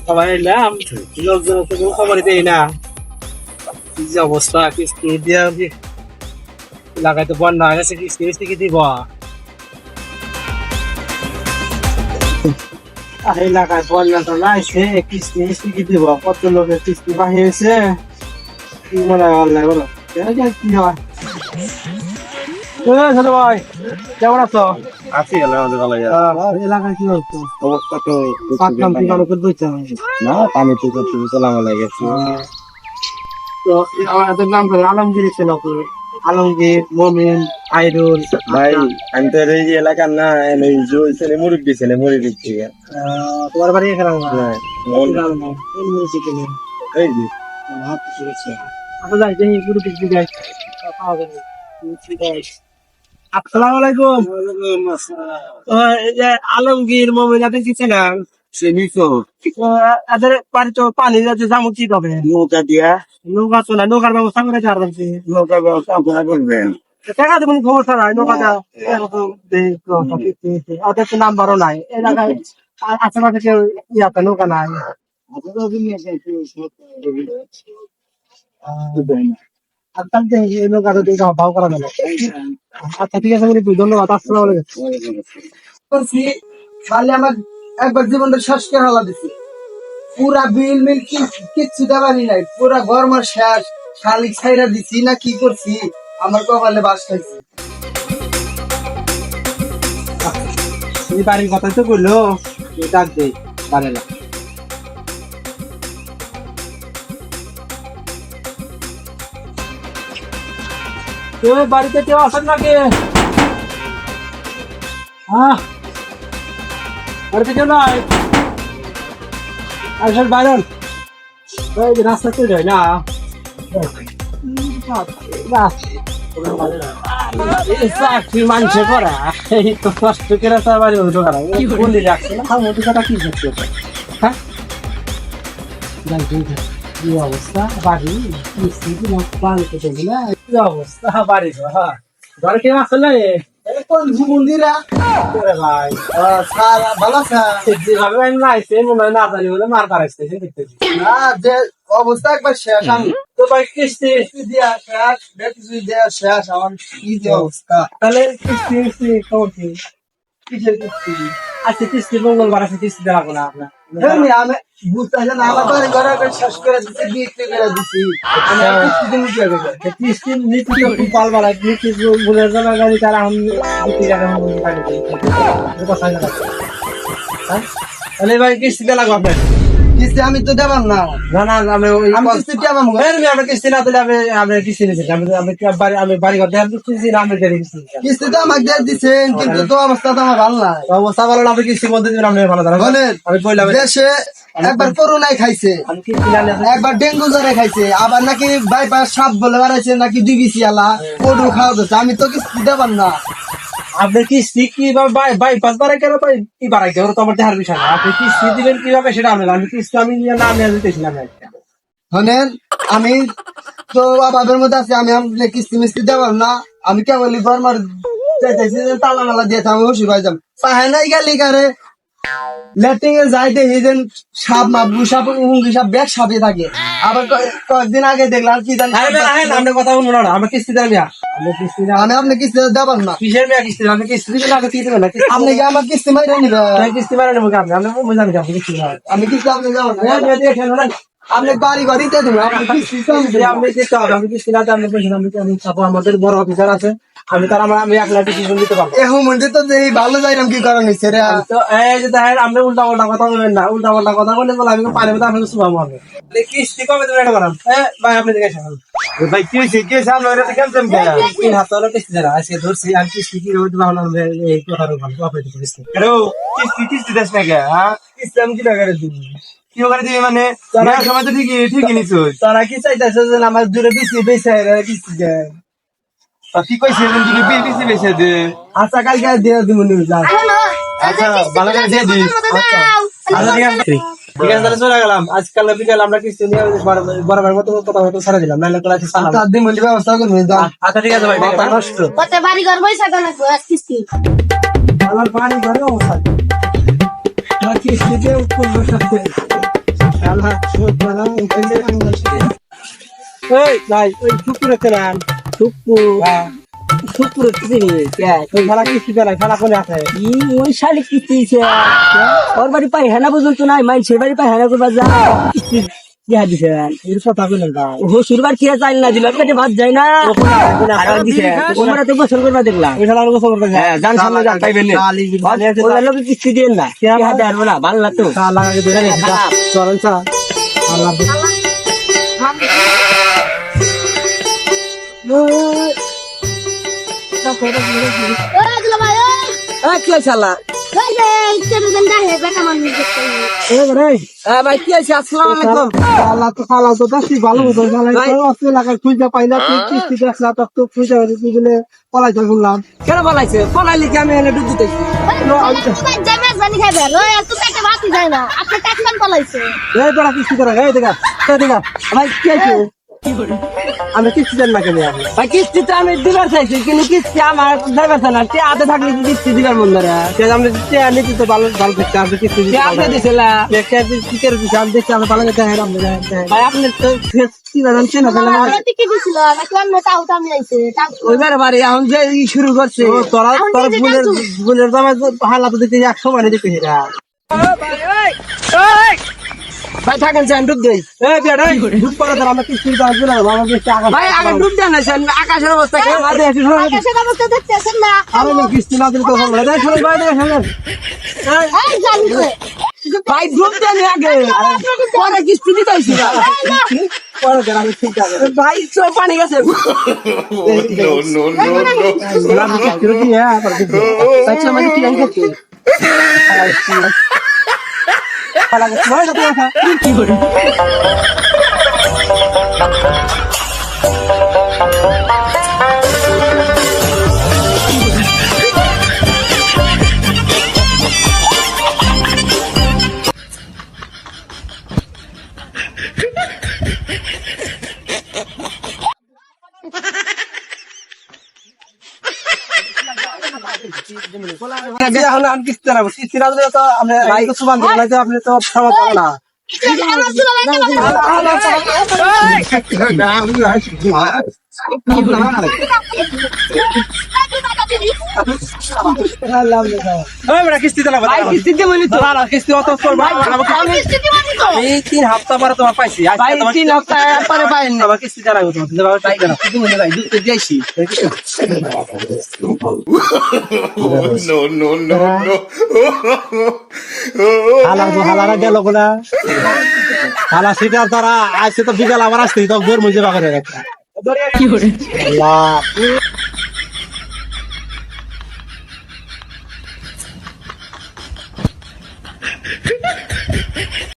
সবাই এলাম, লোকজন তো কোনো খবরই দেই না। কি যে অবস্থা, কিস্তি দিয়ে এলাকায় তো বন্যা হয়ে গেছে, কিস্তি মিস্তি কি দিব? আর এলাকায় বন্যা তো লাইছে, কিস্তি মিস্তি কি দিব? কত লোকের কিস্তি বাহিয়েছে, কি মনে হয় আল্লাহ বলো, কি হয়? ছোট ভাই কেমন আছো? আছি আলহামদুলিল্লাহ। এলাকায় কি হচ্ছে? অবস্থা তো পাকলাম কি ভালো করে বুঝতে হবে না, পানি তো চলামা লেগেছে। তো আমাদের নাম করে আলমগীর ছিল, আলমগীর, মমিন, আইরুল। ভাই আমি তো এই যে এলাকার না, এই যে ছেলে মুরব্বী ছেলে মুরব্বী থেকে তোমার বাড়ি এখানে হ্যাঁ, এই যে আসসালামু আলাইকুম। এই যে আলমগীর, মমিন, আপনি কি ছিলেন? সে নিছো এদের বাড়ি তো পানি যাচ্ছে, যাবো কি হবে? নৌকা দিয়া নৌকা তো না, নৌকার ব্যবস্থা করে ছাড় দিচ্ছি। নৌকার ব্যবস্থা আপনারা করবেন। টাকা দেবেন, সমস্যা নাই। নৌকাটা ওদের তো নাম্বারও নাই এলাকায়, আশেপাশে কেউ ইয়াতে নৌকা নাই। আচ্ছা ঠিক আছে, ধন্যবাদ। আসসালামু আলাইকুম। করছি খালি আমার একবার জীবনটা শেষ করে হালা দিছি। পুরা বিল মিল কিচ্ছু দেওয়ারই নাই, পুরা গরমের শেষ। শালিক ছাইরা দিছি না কি করছি, আমার কপালে বাস খাইছি। তুমি বাড়ির কথা তো বললো, ডাক দে বাড়ে না। বাড়িতে কেউ আসেন নাকি? বাড়িতে কেউ নাই? আসল বাইরন রাস্তা তৈরি হয় না, মানুষে করা এই তো কষ্ট করে বাড়ি বলি রাখছে না, কথা কি করছে? হ্যাঁ কি অবস্থা বাড়ি, কি অবস্থা বাড়ি ঘরে কেউ আসলে কোন মন্দিরা ভাই ভালো যেভাবে আমি লাইছে মনে হয় না জানি বলে মার পারাইছে দেখতেছি। না, যে অবস্থা একবার শেষ। আমি তো ভাই কিস্তি দিয়া শেষ, বেশি দেয়া শেষ। আমার কি যে অবস্থা। তাহলে কিস্তি খবর কি? কিসের কিস্তি? আজকে কিস্তি মঙ্গলবার আছে, কিস্তি দেওয়া লাগবে না আপনার। আমি বুঝতেছি না, আমার বাড়ি ঘর একবার শেষ করে দিচ্ছি, বিক্রি করে দিচ্ছি। আমি আর কিস্তি দিন কি হবে? কিস্তি নীতি তো পাল বাড়ায়, নীতি বলে জমা গাড়ি তারা আমি বিক্রি তাহলে ভাই কিস্তি দেওয়া লাগবে আপনার। কিস্তি আমি তো দেবাম না। না না আমি আমি কিস্তি দেবাম না। আমরা কিস্তি না দিলে আমি কিস্তি নিচ্ছি, আমি বাড়ি ঘর দেওয়ার কিস্তি না, আমি কিস্তি কিস্তি তো আমাকে দিয়ে দিচ্ছেন, কিন্তু তো অবস্থা তো আমার ভালো নাই। অবস্থা ভালো না, আপনি কিস্তির মধ্যে দিবেন, আপনি ভালো জানেন। বলেন, আমি বললাম দেশে একবার করোনায় খাইছে, আমি কিস্তি না নিয়ে একবার ডেঙ্গু জ্বরে খাইছে, আবার নাকি বাইপাস সাপ বলে বেড়াইছে, নাকি ডিবিসি আলা পটু খাওয়া দিচ্ছে। আমি তো কিস্তি দেবার না। আপনি কিস্তি কিভাবে বাইপাস বাড়াই কেন কি বাড়াই কেন, তো আমার দেহার বিষয় না। আপনি কিস্তি দিবেন কিভাবে সেটা আমি, আমি কিস্তি আমি না নিয়ে দিতেছি না। শোনেন, আমি তো অভাবের মধ্যে আছি, আমি আপনার কিস্তি মিস্তি দেবার না। আমি কেবলই বর্মার চাইতেছি যে তালা মালা দিয়ে আমি হুসি ভাই যাম পাহে নাই গেলি কারে লেটিং এ যাই দেখি যে সাপ মাবু সাপ হুঙ্গি সাপ ব্যাগ সাপে থাকে। আবার কয়েকদিন আগে দেখলাম কি জানি আপনার কথা বলবো না, আমি কিস্তি দেবেন মিয়া, আমি কিস্তি না। আমি আপনি কিস্তি দেবার না। কিসের মেয়া কিস্তি, আপনি কিস্তি দিবেন, আপনি কি দেবেন না? আপনি কি আমার কিস্তি মাইরে নিবেন? কিস্তি মারা নেবো আপনি, আপনি বুঝান আপনি কিস্তি আমি কিস্তি আপনি যাবেন না। আপনি বাড়ি ঘরিতে দেবেন, আপনি কিস্তি আপনি দিতে হবে, আমি কিস্তি না আপনি বলছেন। আমি আমাদের বড় অফিসার আছে, আমি তার আমি একলা ডিসিশন দিতে পারবো। এখন মধ্যে তো যে ভালো যাইলাম কি কারণ হচ্ছে রে। তো এই যে দেখেন, আপনি উল্টা পাল্টা কথা বলবেন না, উল্টা পাল্টা কথা বলে বলে আমি পানি মধ্যে আপনাকে শুভাবো। আমি কিস্তি কবে তুমি এটা করান? ভাই আপনি দেখে ভাই কি হয়েছে কি হয়েছে আপনার এটা কেমন তিন হাত হলো কিস্তি দেয় আজকে ধরছি, আর কিস্তি কি রোদ ভালো এই কথার উপর কিস্তি হ্যালো কিস্তি কিস্তি দেশ না কে? হ্যাঁ কিস্তি আমি কি টাকা দিব, কি করে দিবি মানে সময় তো ঠিকই নিছো। তারা কি চাইতেছে যে আমার দূরে বেশি বেশি কিস্তি দেয়। কি কইছে যদি বেশি বেশি দে? আচ্ছা কালকে দিয়ে দিব নিউজ। আচ্ছা ভালো করে দিয়ে দিস। আচ্ছা ঠিক আছে, ঠিক আছে, তাহলে চলে গেলাম। আজকাল বিকাল আমরা কিস্তি নিয়ে বরাবর মতো কথা হয়তো ছাড়া দিলাম, নাহলে তো আচ্ছা দিন মন্দির ব্যবস্থা করবেন। আচ্ছা ঠিক আছে ভাই, নষ্ট বাড়ি ঘর বসে থাকা কিস্তি আমার বাড়ি ঘরে অবস্থা কিস্তিতে এই ভাই ওই শুকুর আছে না শুক্কুর হ্যাঁ শুক্কুর কিসে নিয়ে ওই খেলা কিস্তি দেয় খেলা কোনে আছে ওই শালি কিস্তি ওর বাড়ি পাই হেনা পর্যন্ত নাই মাইছের বাড়ি পাই হেনা করবার যা কিস্তি দিয়া দিছে এর কথা বলেন ভাই হসুর বার খিয়া চাইল না দিল পেটে ভাত যায় না আর দিছে তোমরা তো গোসল করবা দেখলাম ওই খেলা গোসল করতে হ্যাঁ জান সামনে যান তাই বেলে ওই লোক কিস্তি দেন না কে হাতে আরবো না ভালো না তো লাগাকে ধরে চলেন চা আল্লাহ ওই দুলা ভাই ওই কি আছে আল্লাহ ওই যে টেলিভিশন দেখে বেটা মানুষ দেখতে রে ভাই কি আছে আসসালামু আলাইকুম আল্লাহ তো খালা তো দেখি ভালো হতো খালা এলাকায় খুঁজে পাই না তুই কিস্তি দেখলা তো তো খুঁজে তুই বলে পলাইতে শুনলাম কেন বলাইছে পলাইলি কি আমি এনে ডুব দিতেছি তুই যাবে জানি খাবে ওই তুই পেটে ভাত যায় না আপনি ট্যাক্সন পালাইছে এই তোরা কিস্তি করে এই দেখা ভাই কি আছে আমি কিস্তি দেন না কেন আপনি ভাই কিস্তি তো আমি দিবার চাইছি কিন্তু কিস্তি আমার ড্রাইভার না তে হাতে থাকলে কি কিস্তি দিবার মন ধরে আমরা নীতি তো ভালো ভালো দেখতে আমরা কিস্তি কে আপনি দিছিলা কি করে দিচ্ছি আমি দেখছি আমরা ভালো দেখতে হ্যাঁ আমরা ভাই আপনি তো কি জানছেন না আমার টিকে দিছিল নাকি অন্য তাও তো আমি আইছে ওইবার বাড়ি এখন যে শুরু করছে তোরা তোর বুলের দামে হালাত দিতে 100 মানে দিতে এরা ভাই থাকেন চান ডুব দেই এই বেটা দুধ পড়া ধর আমরা কিস্তি দাও না বাবা বেশি আগা ভাই আগে ডুব দেন না সেন আকাশের অবস্থা কি আরে একটু শোনো আকাশের অবস্থা দেখতেছেন না আরে না কিস্তি না দিলে তো হবে না শোনো ভাই দেখেন এই জানি কই ভাই ডুব দেন আগে পরে কিস্তি দিতেছি পরে ধর আমি ঠিক আছে ভাই সব পানি গেছে আমি কিস্তি দি হ্যাঁ আচ্ছা মানে কি আই করতে কি করে আমি কিস্তি না কিস্তি না দিলে তো আমরা ভাই তো সুবান দিলে তো আপনি তো সমাজ পাবো না আমার দুলা ভাই কিস্তি দিলাম ভাই কিস্তি দে মানে তো কিস্তি অত করবো আমি 3 সপ্তাহ পরে তোমার পাইছি ভাই 3 সপ্তাহ পরে পাইন না আমার কিস্তি জানাবো তোমার তাই জানা কিস্তি মানে ভাই দুধ দিয়েছি হালারা গেল কোনা হালা সেটা তারা আসছে তো বিকাল আবার আসতে তো গোর মধ্যে বাগানে কি করে আল্লাহ